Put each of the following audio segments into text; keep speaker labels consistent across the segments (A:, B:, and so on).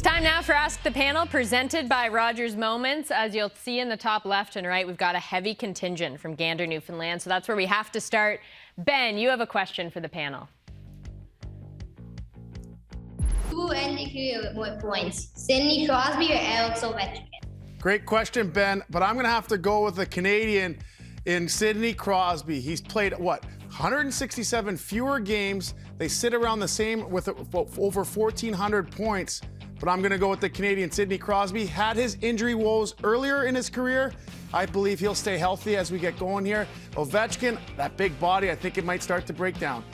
A: Time now for Ask the Panel, presented by Rogers Moments. As you'll see in the top left and right, we've got a heavy contingent from Gander, Newfoundland, so that's where we have to start. Ben, you have a question for the panel.
B: Who ended with more points, Sidney Crosby or Alex Ovechkin?
C: Great question, Ben, but I'm going to have to go with the Canadian in Sidney Crosby. He's played, 167 fewer games. They sit around the same with over 1,400 points. But I'm going to go with the Canadian. Sidney Crosby had his injury woes earlier in his career. I believe he'll stay healthy as we get going here. Ovechkin, that big body, I think it might start to break down.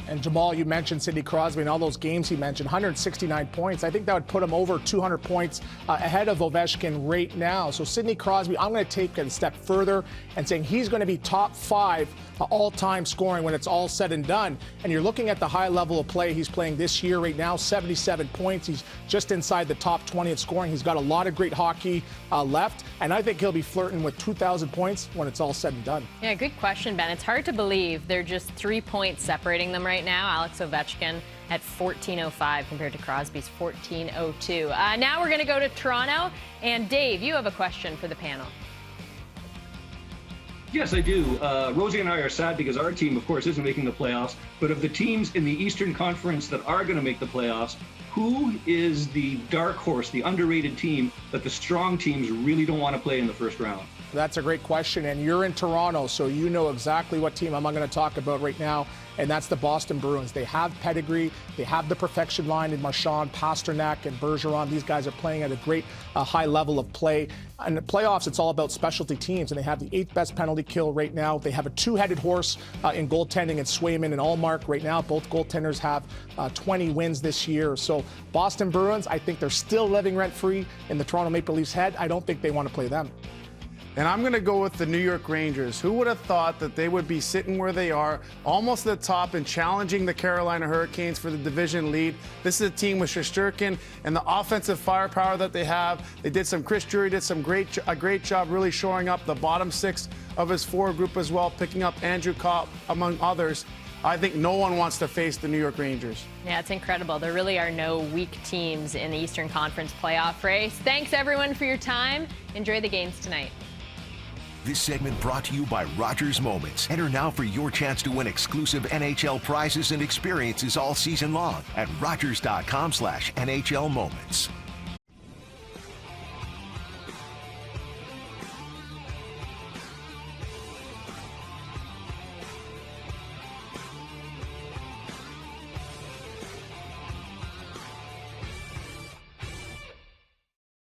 D: And Jamal, you mentioned Sidney Crosby and all those games he mentioned, 169 points. I think that would put him over 200 points ahead of Ovechkin right now. So Sidney Crosby, I'm going to take it a step further and saying he's going to be top 5 all-time scoring when it's all said and done. And you're looking at the high level of play he's playing this year right now, 77 points. He's just inside the top 20 at scoring. He's got a lot of great hockey left, and I think he'll be flirting with 2,000 points when it's all said and done.
A: Yeah, good question, Ben. It's hard to believe they're just 3 points separating them right now. Alex Ovechkin at 14.05 compared to Crosby's 14.02. Now we're going to go to Toronto. And Dave, you have a question for the panel.
E: Yes, I do. Rosie and I are sad because our team, of course, isn't making the playoffs. But of the teams in the Eastern Conference that are going to make the playoffs, who is the dark horse, the underrated team that the strong teams really don't want to play in the first round?
D: That's a great question, and you're in Toronto, so you know exactly what team I'm going to talk about right now, and that's the Boston Bruins. They have pedigree. They have the perfection line in Marchand, Pasternak, and Bergeron. These guys are playing at a great high level of play. In the playoffs, it's all about specialty teams, and they have the 8th best penalty kill right now. They have a two-headed horse in goaltending in Swayman and Allmark right now. Both goaltenders have 20 wins this year. So Boston Bruins, I think they're still living rent-free in the Toronto Maple Leafs' head. I don't think they want to play them.
C: And I'm going to go with the New York Rangers. Who would have thought that they would be sitting where they are, almost at the top and challenging the Carolina Hurricanes for the division lead? This is a team with Shesterkin and the offensive firepower that they have. Chris Drury did a great job really shoring up the bottom 6 of his forward group as well, picking up Andrew Kopp, among others. I think no one wants to face the New York Rangers.
A: Yeah, it's incredible. There really are no weak teams in the Eastern Conference playoff race. Thanks, everyone, for your time. Enjoy the games tonight.
F: This segment brought to you by Rogers Moments. Enter now for your chance to win exclusive NHL prizes and experiences all season long at Rogers.com/NHL Moments.